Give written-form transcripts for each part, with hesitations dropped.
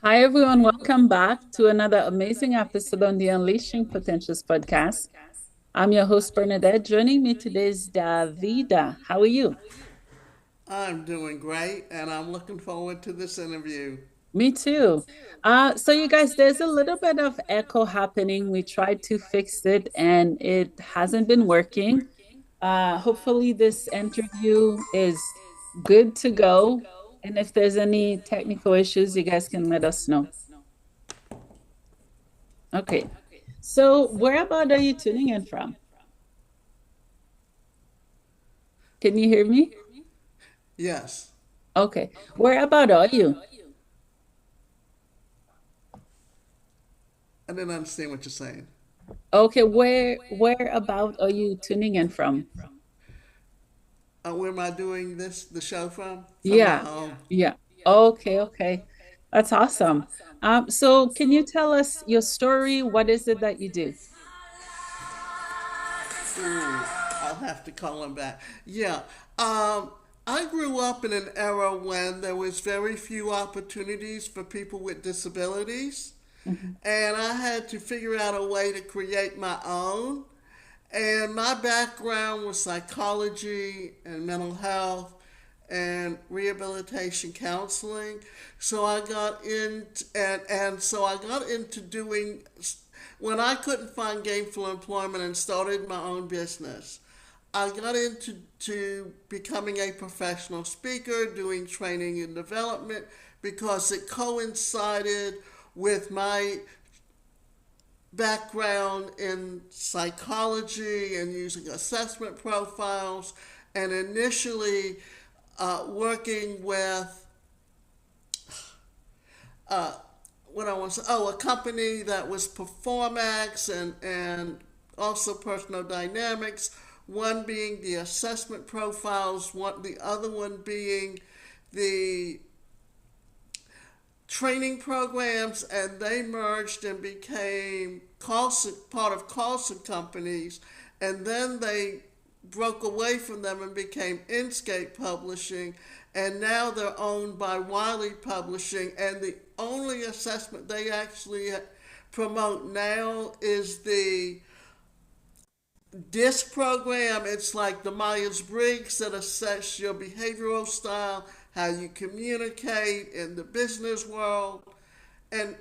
Hi, everyone. Welcome back to another amazing episode on the Unleashing Potentials podcast. I'm your host, Bernadette. Joining me today is Davida. How are you? I'm doing great, and I'm looking forward to this interview. Me too. So you guys, there's a little bit of echo happening. We tried to fix it and it hasn't been working. Hopefully this interview is good to go. And if there's any technical issues, you guys can let us know. Okay. So where about are you tuning in from? Can you hear me? Yes, Okay. Where about are you? I didn't understand what you're saying. Okay, where about are you tuning in from? Where am I doing the show from? From my Yeah. home. Yeah. Okay, okay. That's awesome. So can you tell us your story? What is it that you do? Ooh, I'll have to call him back. Yeah. Um, I grew up in an era when there was very few opportunities for people with disabilities, Mhm. and I had to figure out a way to create my own. And my background was psychology and mental health and rehabilitation counseling. So I got into and so I got into doing when I couldn't find gainful employment and started my own business. I got into becoming a professional speaker, doing training and development because it coincided with my background in psychology and using assessment profiles, and initially working with uh, what I was a company that was Performax and also Personal Dynamics. One being the assessment profiles, the other one being the training programs, and they merged and became part of Carlson companies, and then they broke away from them and became Inscape Publishing, and now they're owned by Wiley Publishing, and the only assessment they actually promote now is the DISC program. It's like the Myers-Briggs that assess your behavioral style, how you communicate in the business world, and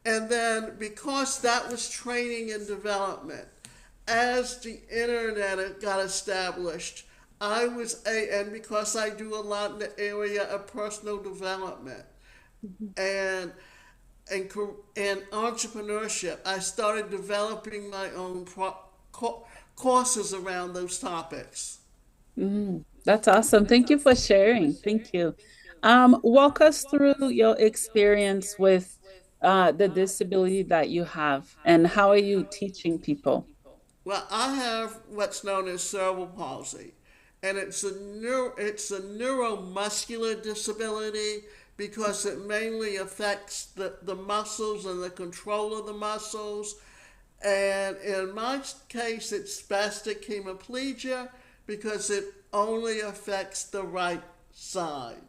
and then because that was training and development, as the internet got established, and because I do a lot in the area of personal development Mhm. and and and entrepreneurship, I started developing my own courses around those topics. That's awesome. Thank you for sharing. Thank you. Walk us through your experience with the disability that you have and how are you teaching people? Well, I have what's known as cerebral palsy, and it's a neuromuscular disability because it mainly affects the muscles and the control of the muscles. And in my case, it's spastic hemiplegia because it only affects the right side.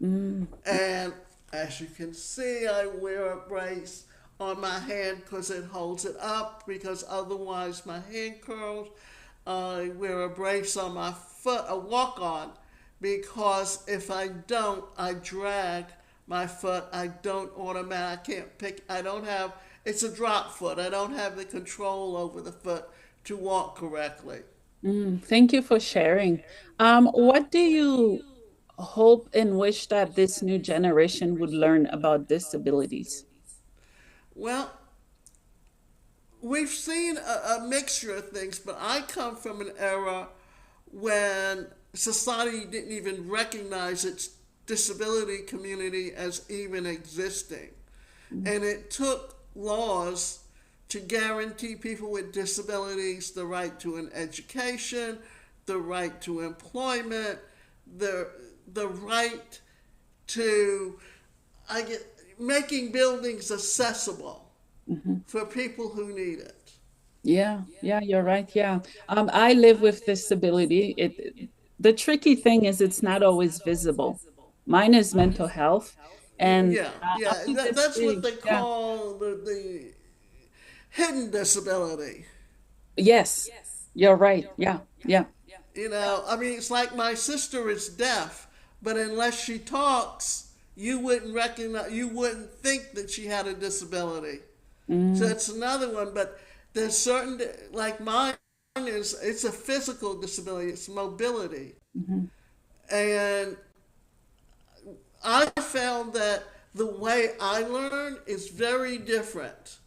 Mm, And as you can see, I wear a brace on my hand because it holds it up because otherwise my hand curls. I wear a brace on my foot, a walk on, because if I don't, I drag my foot. I don't automatically, I can't pick, I don't have, it's a drop foot. I don't have the control over the foot to walk correctly. Thank you for sharing. What do you hope and wish that this new generation would learn about disabilities? Well, we've seen a mixture of things, but I come from an era when society didn't even recognize its disability community as even existing. Mm, And it took laws to guarantee people with disabilities the right to an education, the right to employment, the the right to I get making buildings accessible mhm. for people who need it. Yeah, yeah, you're right. Yeah. I live with disability. The tricky thing is it's not always visible. Mine is mental health, and Yeah, I yeah. think it's That's what big. they Yeah. call the hidden disability. Yes, you're right. Yeah, yeah. I mean, it's like my sister is deaf, but unless she talks, you wouldn't recognize, you wouldn't think that she had a disability. So Mm, that's another one. But there's certain, like mine is, it's a physical disability, it's mobility. mhm. And I found that the way I learn is very different.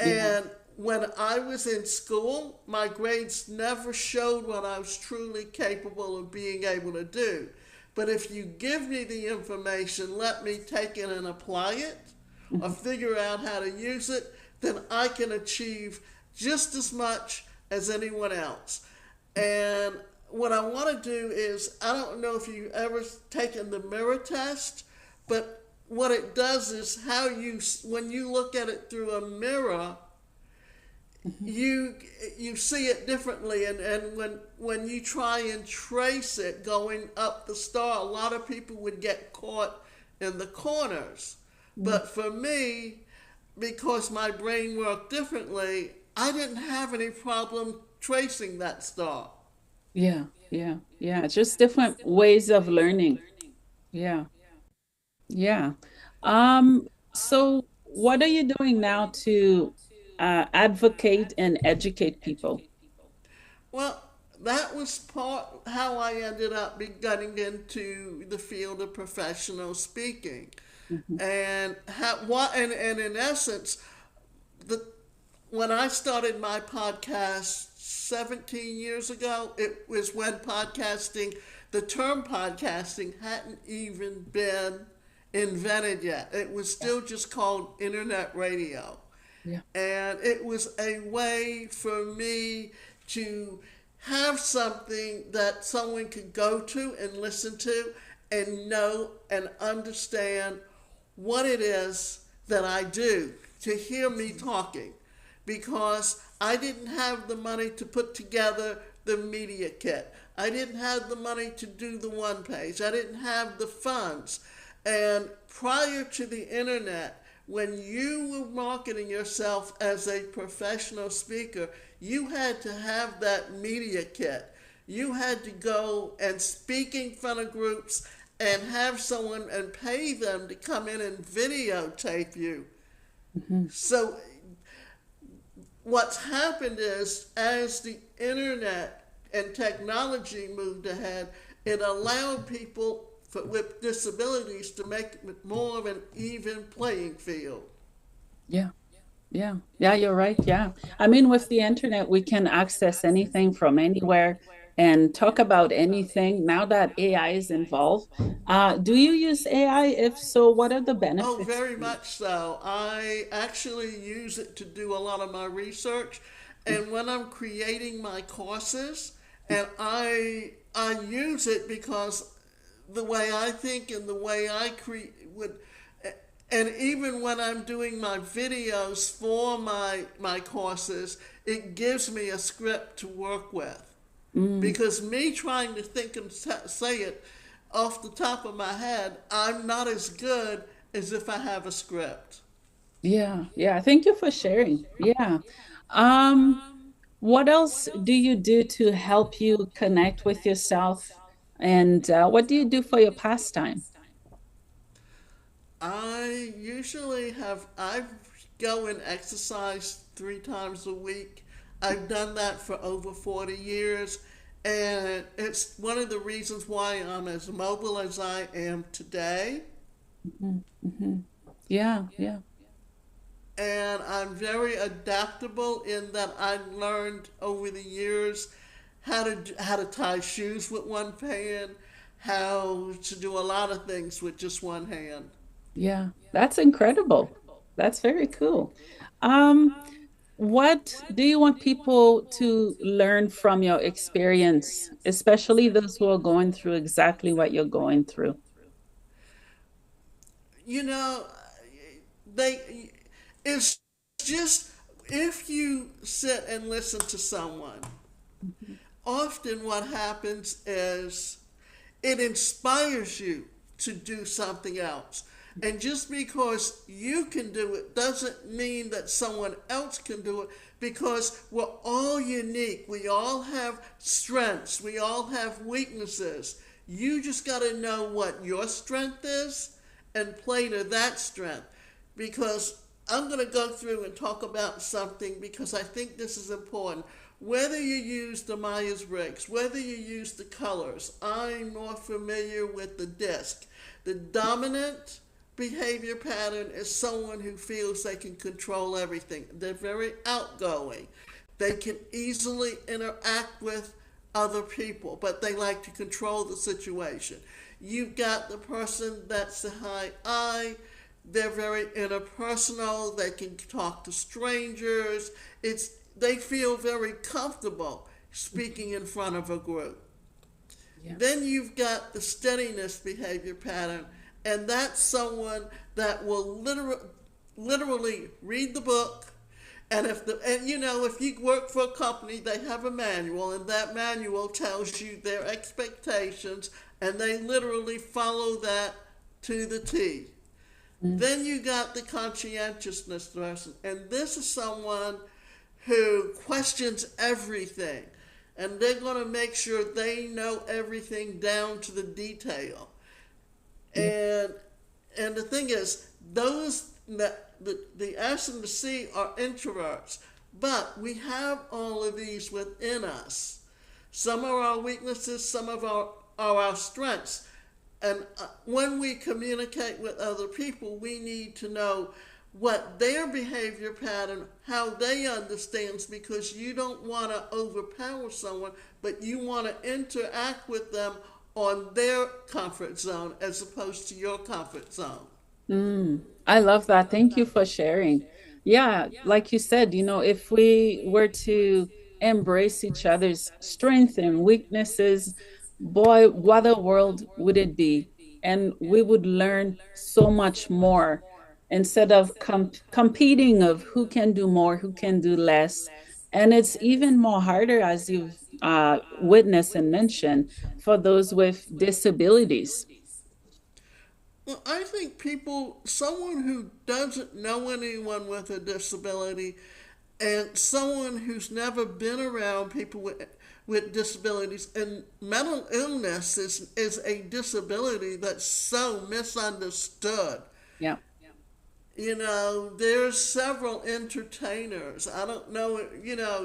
Yeah. And when I was in school, my grades never showed what I was truly capable of being able to do. But if you give me the information, let me take it and apply it, or Mhm. figure out how to use it, then I can achieve just as much as anyone else. And what I want to do is, I don't know if you've ever taken the mirror test, but what it does is how you, when you look at it through a mirror, Mhm. you you see it differently, and when you try and trace it going up the star, a lot of people would get caught in the corners. Mm. But for me, because my brain worked differently, I didn't have any problem tracing that star. Yeah, yeah, yeah. Just different ways of learning. Yeah, yeah. So what are you doing now to advocate and educate people? Well, that was part how I ended up getting into the field of professional speaking, Mhm. and and in essence, the when I started my podcast 17 years ago, it was when the term podcasting hadn't even been invented yet. It was Yeah, still just called internet radio. yeah. And it was a way for me to have something that someone could go to and listen to and know and understand what it is that I do, to hear me talking, because I didn't have the money to put together the media kit. I didn't have the money to do the one page. I didn't have the funds. And prior to the internet, when you were marketing yourself as a professional speaker, you had to have that media kit. You had to go and speak in front of groups and have someone and pay them to come in and videotape you. Mhm. So what's happened is, as the internet and technology moved ahead, it allowed people with disabilities to make it more of an even playing field. Yeah. Yeah, yeah, you're right. Yeah. I mean, with the internet, we can access anything from anywhere and talk about anything now that AI is involved. Do you use AI? If so, what are the Oh, benefits very to you? much so. I actually use it to do a lot of my research, and when I'm creating my courses, and I use it because the way I think and the way I create would, and even when I'm doing my videos for my courses, it gives me a script to work with, Mm, because me trying to think and say it off the top of my head, I'm not as good as if I have a script. yeah, yeah. Thank you for sharing. Yeah. Um, what else do you do to help you connect with yourself? And what do you do for your pastime? I go and exercise 3 times a week. I've done that for over 40 years, and it's one of the reasons why I'm as mobile as I am today. Mhm, mhm. Yeah, yeah, And I'm very adaptable in that I learned over the years how to tie shoes with one hand, how to do a lot of things with just one hand. yeah. That's incredible. That's very cool. Um, what do you want people to learn from your experience, especially those who are going through exactly what you're going through? You know, they it's just, if you sit and listen to someone, Mhm. often what happens is it inspires you to do something else. And just because you can do it doesn't mean that someone else can do it, because we're all unique. We all have strengths. We all have weaknesses. You just got to know what your strength is and play to that strength. Because I'm going to go through and talk about something because I think this is important. Whether you use the Myers-Briggs, whether you use the colors, I'm more familiar with the disc. The dominant behavior pattern is someone who feels they can control everything. They're very outgoing. They can easily interact with other people, but they like to control the situation. You've got the person that's the high I. They're very interpersonal. They can talk to strangers. They feel very comfortable speaking in front of a group. Yeah. Then you've got the steadiness behavior pattern, and that's someone that will literally read the book. And if you work for a company, they have a manual, and that manual tells you their expectations, and they literally follow that to the T. Then you got the conscientiousness person, and this is someone who questions everything, and they're going to make sure they know everything down to the detail. Yeah. And the thing is, those the S and the C are introverts, but we have all of these within us. Some are our weaknesses, some of are our strengths. And when we communicate with other people, we need to know what their behavior pattern, how they understand, because you don't want to overpower someone, but you want to interact with them on their comfort zone as opposed to your comfort zone. I love that. Thank you for sharing. Yeah, like you said, if we were to embrace each other's strengths and weaknesses, boy, what a world would it be? And we would learn so much more instead of competing of who can do more, who can do less. And it's even more harder, as you've witnessed and mentioned, for those with disabilities. Well, I think someone who doesn't know anyone with a disability and someone who's never been around people with disabilities, and mental illness is a disability that's so misunderstood. Yeah. There's several entertainers. I don't know,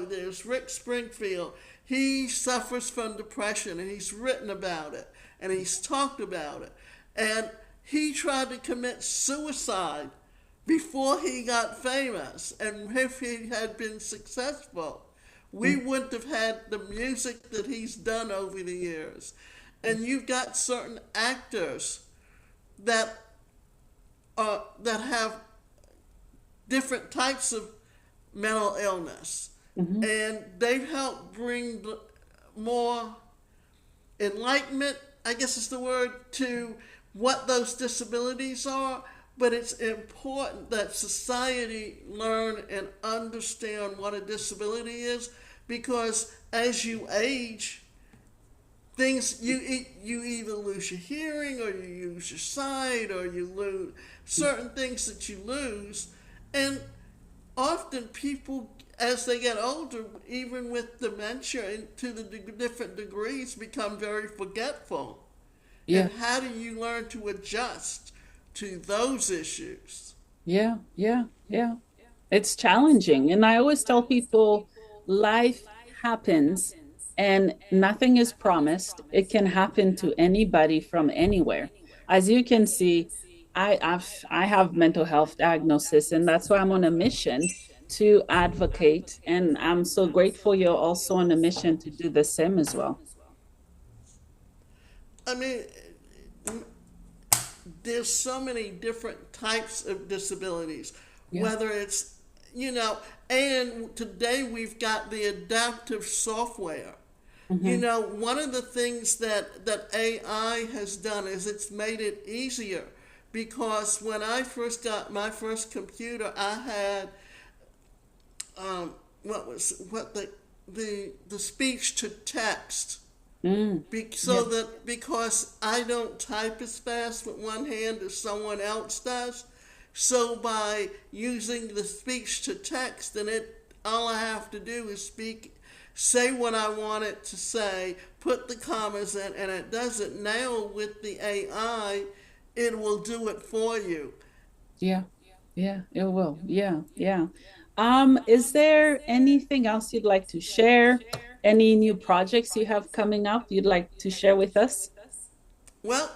there's Rick Springfield. He suffers from depression, and he's written about it, and he's talked about it. And he tried to commit suicide before he got famous. And if he had been successful, we wouldn't have had the music that he's done over the years. And you've got certain actors that that have different types of mental illness, and they've helped bring more enlightenment, I guess is the word, to what those disabilities are. But it's important that society learn and understand what a disability is, because as you age, you either lose your hearing, or you lose your sight, or you lose certain things that you lose. And often people, as they get older, even with dementia and to the different degrees, become very forgetful. Yeah. And how do you learn to adjust to those issues? Yeah, yeah, yeah. It's challenging. And I always tell people life happens and nothing is promised. It can happen to anybody from anywhere. As you can see, I have mental health diagnosis, and that's why I'm on a mission to advocate. And I'm so grateful you're also on a mission to do the same as well. I mean, there's so many different types of disabilities, Yeah. whether it's, and today we've got the adaptive software. Hmm. One of the things that AI has done is it's made it easier, because when I first got my first computer, I had what the speech to text. Mm. So Yeah. that because I don't type as fast with one hand as someone else does, so by using the speech to text, and it all I have to do is say what I want it to say, put the commas in, and it does it. Now with the AI, it will do it for you. Yeah. Yeah, it will. Yeah. Yeah. Is there anything else you'd like to share? Any new projects you have coming up you'd like to share with us? Well,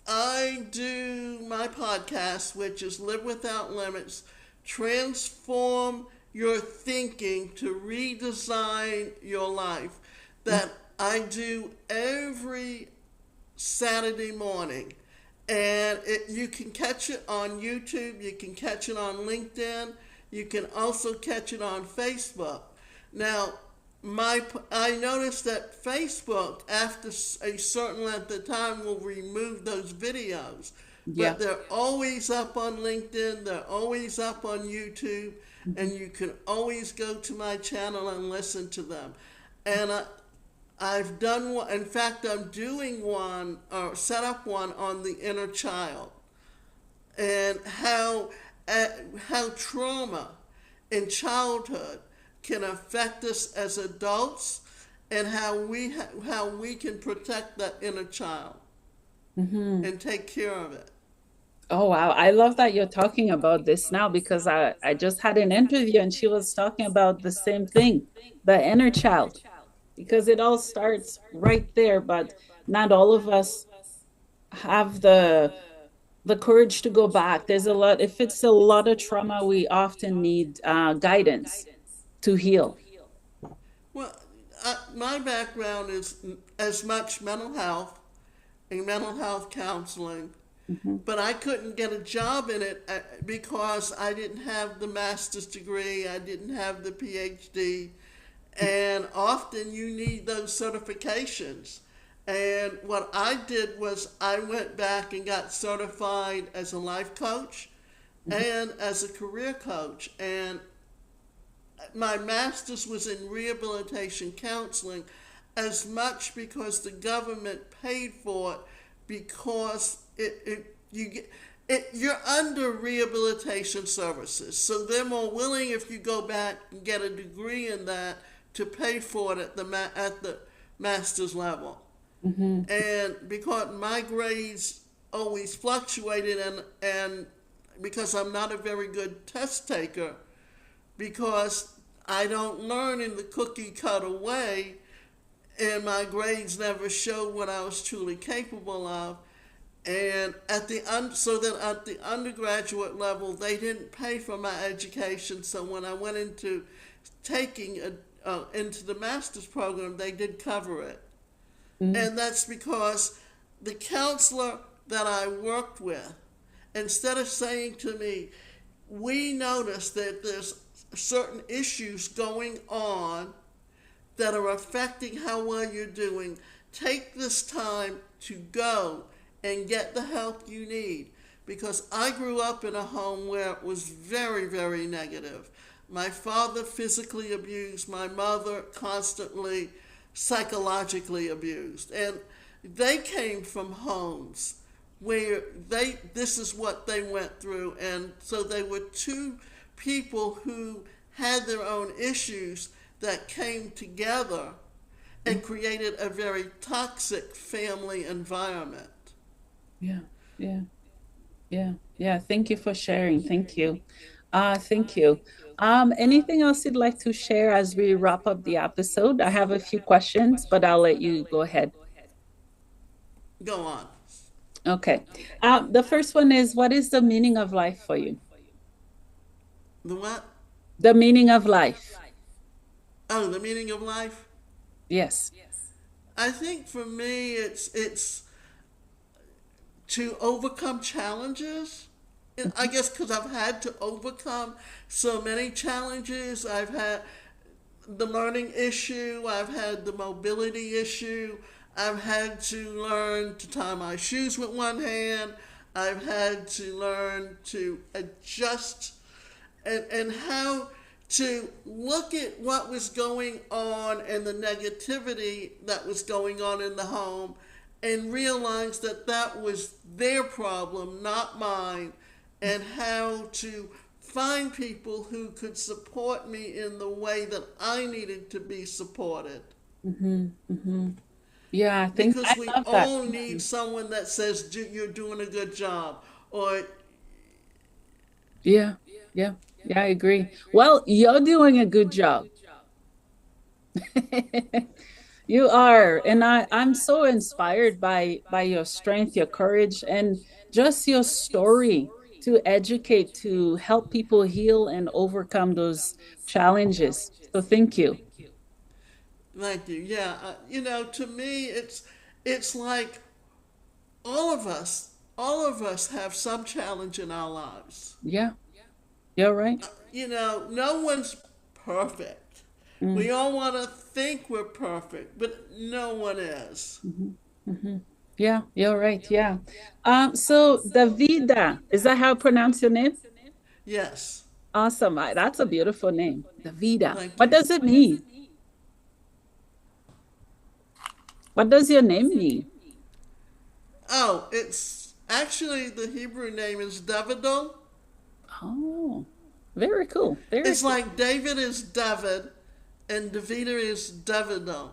I do my podcast, which is Live Without Limits, transform your thinking to redesign your life. Mm. That I do every Saturday morning. And you can catch it on YouTube, you can catch it on LinkedIn, you can also catch it on Facebook. Now, I noticed that Facebook, after a certain length of time, will remove those videos, Yeah. but they're always up on LinkedIn, they're always up on YouTube, Mhm. and you can always go to my channel and listen to them. And I've done one. In fact, I'm doing one or set up one on the inner child and uh, how trauma in childhood can affect us as adults, and how we can protect that inner child Mhm. and take care of it. Oh wow, I love that you're talking about this now because I just had an interview and she was talking about the same thing, the inner child, because it all starts right there, but not all of us have the courage to go back. There's a lot, if it's a lot of trauma, we often need guidance to heal. Well, my background is as much mental health and mental health counseling, Mhm. but I couldn't get a job in it because I didn't have the master's degree, I didn't have the PhD, and often you need those certifications. And what I did was I went back and got certified as a life coach Mhm. and as a career coach. And my master's was in rehabilitation counseling, as much because the government paid for it, because you're under rehabilitation services, so they're more willing, if you go back and get a degree in that, to pay for it at the master's level. Mhm. And because my grades always fluctuated, and because I'm not a very good test taker, because I don't learn in the cookie cutter way, and my grades never showed what I was truly capable of. And so that at the undergraduate level, they didn't pay for my education. So when I went into taking into the master's program, they did cover it. Mhm. And that's because the counselor that I worked with, instead of saying to me, we notice that there's certain issues going on that are affecting how well you're doing, take this time to go and get the help you need. Because I grew up in a home where it was very, very negative. My father physically abused, my mother constantly psychologically abused. And they came from homes where this is what they went through, and so they were two people who had their own issues that came together and created a very toxic family environment. Yeah, yeah, yeah, yeah. Thank you for sharing. Thank you. Thank you. Anything else you'd like to share as we wrap up the episode? I have a few questions, but I'll let you go ahead. Go on. Okay. The first one is, what is the meaning of life for you? The what? The meaning of life. Oh, the meaning of life. Yes. I think for me, it's to overcome challenges. I Mhm. guess because I've had to overcome so many challenges. I've had the learning issue, I've had the mobility issue, I've had to learn to tie my shoes with one hand, I've had to learn to adjust and how to look at what was going on and the negativity that was going on in the home and realize that that was their problem, not mine, and how to find people who could support me in the way that I needed to be supported. Hmm. Hmm. Yeah, I think I Because we love that. all Thank need you. someone that says you're doing a good job, or Yeah, yeah, yeah, I agree. Well, you're doing a good job. You are, and I'm so inspired by your strength, your courage, and just your story to educate, to help people heal and overcome those challenges. So thank you. thank you. Yeah, to me, it's like all of us have some challenge in our lives. Yeah, you're right. No one's perfect. Mm, We all want to think we're perfect, but no one is. mhm, mhm. Yeah, you're right. Yeah. So Davida, is that how I pronounce your name? Yes, Awesome. That's a beautiful name. Davida. thank What you. does it mean? What does your name mean? Oh, it's actually the Hebrew name is Davido. Oh, very cool. Very It's cool. like David is David and Davida is Davido.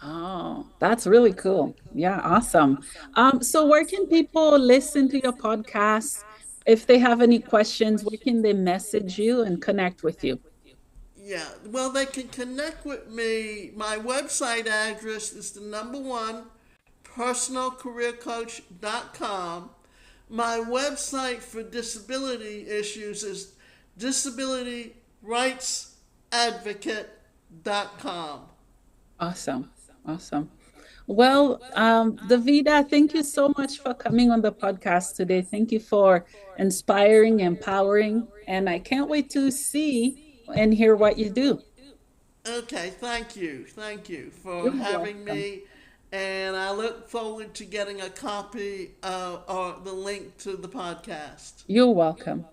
Oh, that's really cool. Yeah, awesome. So where can people listen to your podcast? If they have any questions, where can they message you and connect with you? Yeah, well, they can connect with me. My website address is the number one, personalcareercoach.com. My website for disability issues is disabilityrightsadvocate.com. Awesome. Awesome. Well, Davida, thank you so much for coming on the podcast today. Thank you for inspiring, empowering, and I can't wait to see and hear what you do. Okay, thank you. Thank you for You're having welcome. me. And I look forward to getting a copy or the link to the podcast. You're welcome.